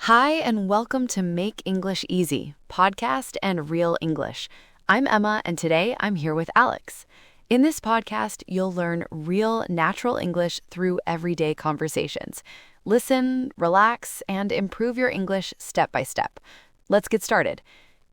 Hi, and welcome to Make English Easy, podcast and real English. I'm Emma, and today I'm here with Alex. In this podcast, you'll learn real, natural English through everyday conversations. Listen, relax, and improve your English step by step. Let's get started.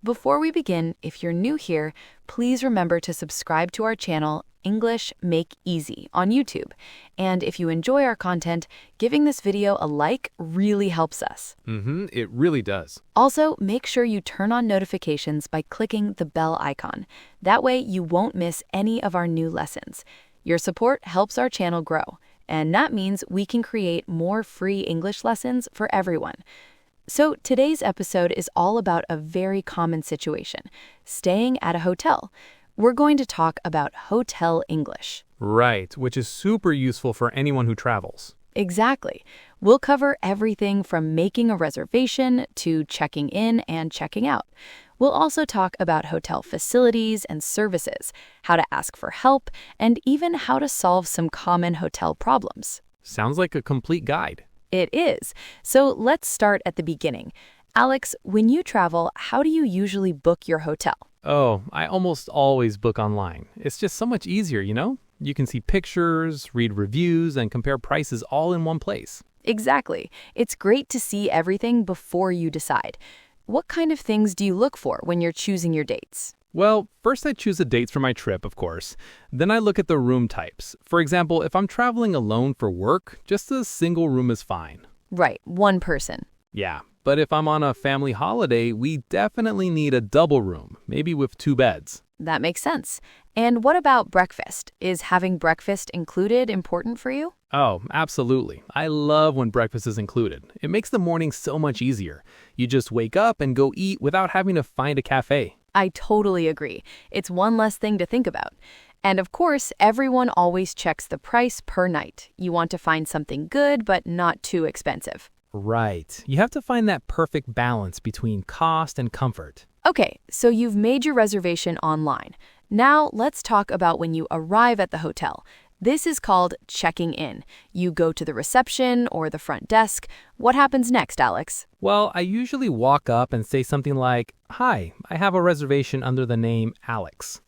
Before we begin, if you're new here, please remember to subscribe to our channel, English Make Easy, on YouTube. And if you enjoy our content, giving this video a like really helps us. It really does. Also, make sure you turn on notifications by clicking the bell icon. That way, you won't miss any of our new lessons. Your support helps our channel grow, and that means we can create more free English lessons for everyone. So today's episode is all about a very common situation, staying at a hotel. We're going to talk about hotel English. Right, which is super useful for anyone who travels. Exactly. We'll cover everything from making a reservation to checking in and checking out. We'll also talk about hotel facilities and services, how to ask for help, and even how to solve some common hotel problems. Sounds like a complete guide. It is. So let's start at the beginning. Alex, when you travel, how do you usually book your hotel? Oh, I almost always book online. It's just so much easier, you know? You can see pictures, read reviews, and compare prices all in one place. Exactly. It's great to see everything before you decide. What kind of things do you look for when you're choosing your dates? Well, first I choose the dates for my trip, of course. Then I look at the room types. For example, if I'm traveling alone for work, just a single room is fine. Right, one person. Yeah, but if I'm on a family holiday, we definitely need a double room, maybe with 2 beds. That makes sense. And what about breakfast? Is having breakfast included important for you? Oh, absolutely. I love when breakfast is included. It makes the morning so much easier. You just wake up and go eat without having to find a cafe. I totally agree. It's one less thing to think about. And of course, everyone always checks the price per night. You want to find something good, but not too expensive. Right. You have to find that perfect balance between cost and comfort. Okay, so you've made your reservation online. Now let's talk about when you arrive at the hotel. This is called checking in. You go to the reception or the front desk. What happens next, Alex? Well, I usually walk up and say something like, "Hi, I have a reservation under the name Alex."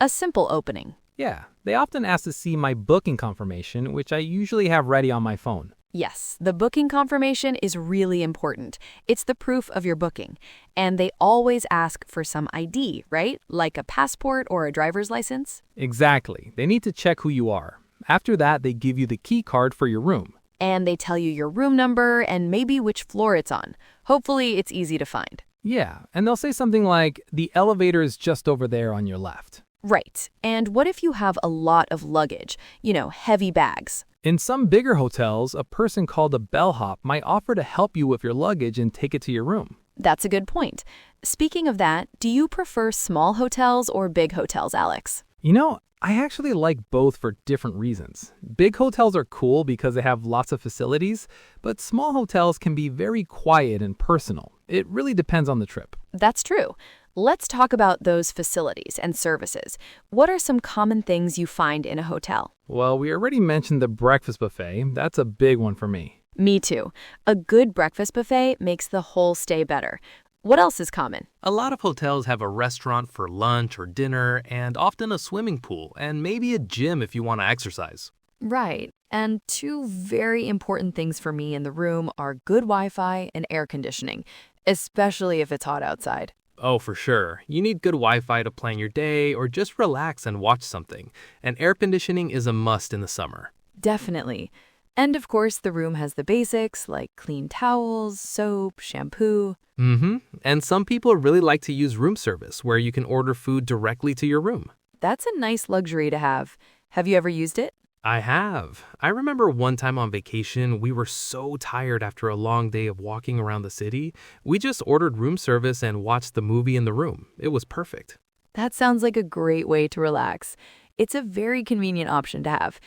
A simple opening. Yeah, they often ask to see my booking confirmation, which I usually have ready on my phone. Yes, the booking confirmation is really important. It's the proof of your booking. And they always ask for some ID, right? Like a passport or a driver's license? Exactly. They need to check who you are. After that, they give you the key card for your room. And they tell you your room number and maybe which floor it's on. Hopefully, it's easy to find. Yeah, and they'll say something like, "The elevator is just over there on your left." Right. And what if you have a lot of luggage? Heavy bags. In some bigger hotels, a person called a bellhop might offer to help you with your luggage and take it to your room. That's a good point. Speaking of that, do you prefer small hotels or big hotels, Alex? You know, I actually like both for different reasons. Big hotels are cool because they have lots of facilities, but small hotels can be very quiet and personal. It really depends on the trip. That's true. Let's talk about those facilities and services. What are some common things you find in a hotel? Well, we already mentioned the breakfast buffet. That's a big one for me. Me too. A good breakfast buffet makes the whole stay better. What else is common? A lot of hotels have a restaurant for lunch or dinner, and often a swimming pool, and maybe a gym if you want to exercise. Right. And two very important things for me in the room are good Wi-Fi and air conditioning, especially if it's hot outside. Oh, for sure. You need good Wi-Fi to plan your day or just relax and watch something. And air conditioning is a must in the summer. Definitely. And of course, the room has the basics like clean towels, soap, shampoo. And some people really like to use room service where you can order food directly to your room. That's a nice luxury to have. Have you ever used it? I have. I remember one time on vacation, we were so tired after a long day of walking around the city. We just ordered room service and watched the movie in the room. It was perfect. That sounds like a great way to relax. It's a very convenient option to have.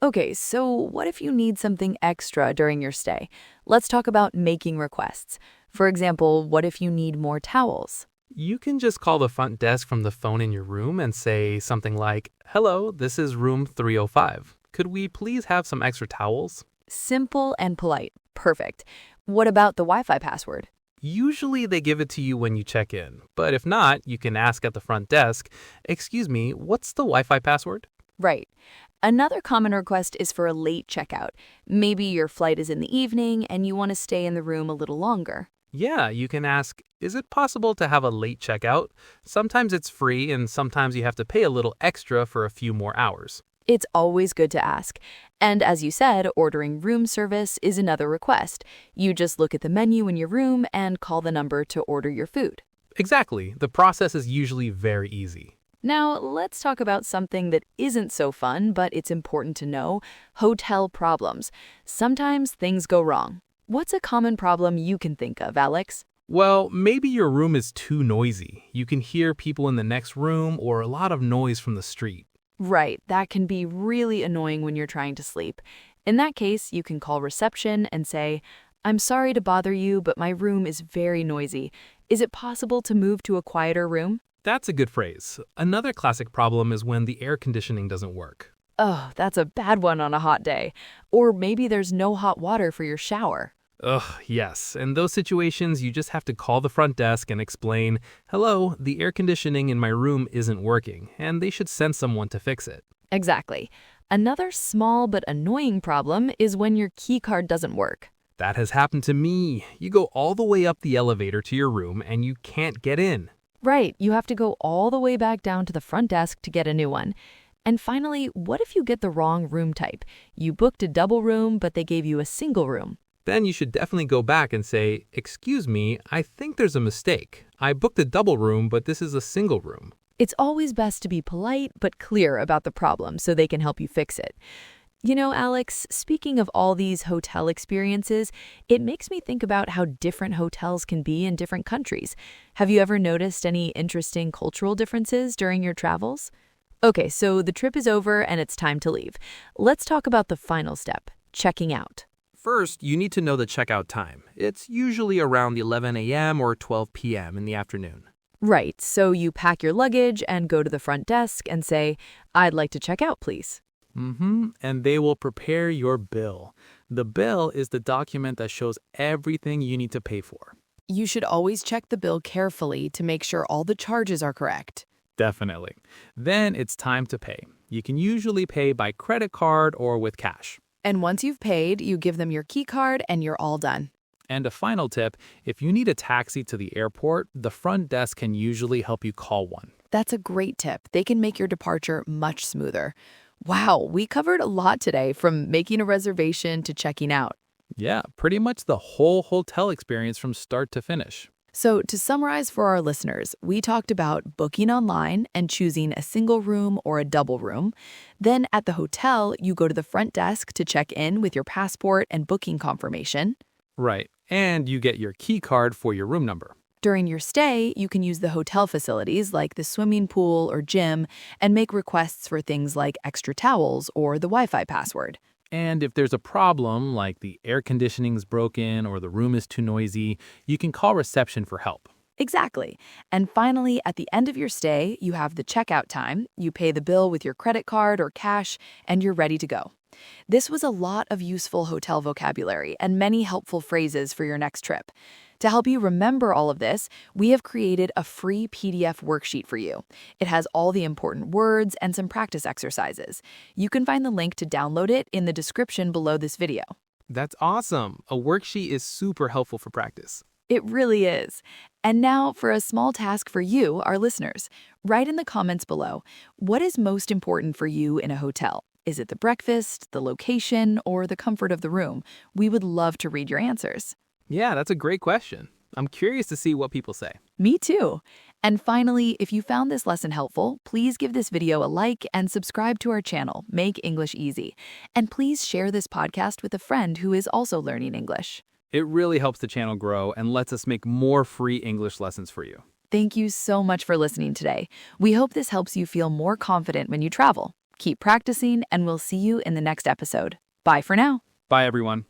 Okay, so what if you need something extra during your stay? Let's talk about making requests. For example, what if you need more towels? You can just call the front desk from the phone in your room and say something like, "Hello, this is room 305. Could we please have some extra towels?" Simple and polite. Perfect. What about the Wi-Fi password? Usually they give it to you when you check in, but if not, you can ask at the front desk, "Excuse me, what's the Wi-Fi password?" Right. Another common request is for a late checkout. Maybe your flight is in the evening and you want to stay in the room a little longer. Yeah, you can ask, "Is it possible to have a late checkout?" Sometimes it's free and sometimes you have to pay a little extra for a few more hours. It's always good to ask. And as you said, ordering room service is another request. You just look at the menu in your room and call the number to order your food. Exactly. The process is usually very easy. Now, let's talk about something that isn't so fun, but it's important to know: hotel problems. Sometimes things go wrong. What's a common problem you can think of, Alex? Well, maybe your room is too noisy. You can hear people in the next room or a lot of noise from the street. Right, that can be really annoying when you're trying to sleep. In that case, you can call reception and say, "I'm sorry to bother you, but my room is very noisy. Is it possible to move to a quieter room?" That's a good phrase. Another classic problem is when the air conditioning doesn't work. Oh, that's a bad one on a hot day. Or maybe there's no hot water for your shower. Ugh, yes. In those situations, you just have to call the front desk and explain, "Hello, the air conditioning in my room isn't working," and they should send someone to fix it. Exactly. Another small but annoying problem is when your key card doesn't work. That has happened to me. You go all the way up the elevator to your room and you can't get in. Right, you have to go all the way back down to the front desk to get a new one. And finally, what if you get the wrong room type? You booked a double room, but they gave you a single room. Then you should definitely go back and say, "Excuse me, I think there's a mistake. I booked a double room, but this is a single room." It's always best to be polite but clear about the problem so they can help you fix it. You know, Alex, speaking of all these hotel experiences, it makes me think about how different hotels can be in different countries. Have you ever noticed any interesting cultural differences during your travels? Okay, so the trip is over and it's time to leave. Let's talk about the final step: checking out. First, you need to know the checkout time. It's usually around 11 a.m. or 12 p.m. in the afternoon. Right, so you pack your luggage and go to the front desk and say, "I'd like to check out, please." And they will prepare your bill. The bill is the document that shows everything you need to pay for. You should always check the bill carefully to make sure all the charges are correct. Definitely. Then it's time to pay. You can usually pay by credit card or with cash. And once you've paid, you give them your key card and you're all done. And a final tip, if you need a taxi to the airport, the front desk can usually help you call one. That's a great tip. They can make your departure much smoother. Wow, we covered a lot today, from making a reservation to checking out. Yeah, pretty much the whole hotel experience from start to finish. So to summarize for our listeners, we talked about booking online and choosing a single room or a double room. Then at the hotel, you go to the front desk to check in with your passport and booking confirmation. Right, and you get your key card for your room number. During your stay, you can use the hotel facilities like the swimming pool or gym and make requests for things like extra towels or the Wi-Fi password. And if there's a problem, like the air conditioning's broken or the room is too noisy, you can call reception for help. Exactly. And finally, at the end of your stay, you have the checkout time. You pay the bill with your credit card or cash, and you're ready to go. This was a lot of useful hotel vocabulary and many helpful phrases for your next trip. To help you remember all of this, we have created a free PDF worksheet for you. It has all the important words and some practice exercises. You can find the link to download it in the description below this video. That's awesome. A worksheet is super helpful for practice. It really is. And now for a small task for you, our listeners. Write in the comments below, what is most important for you in a hotel? Is it the breakfast, the location, or the comfort of the room? We would love to read your answers. Yeah, that's a great question. I'm curious to see what people say. Me too. And finally, if you found this lesson helpful, please give this video a like and subscribe to our channel, Make English Easy. And please share this podcast with a friend who is also learning English. It really helps the channel grow and lets us make more free English lessons for you. Thank you so much for listening today. We hope this helps you feel more confident when you travel. Keep practicing, and we'll see you in the next episode. Bye for now. Bye, everyone.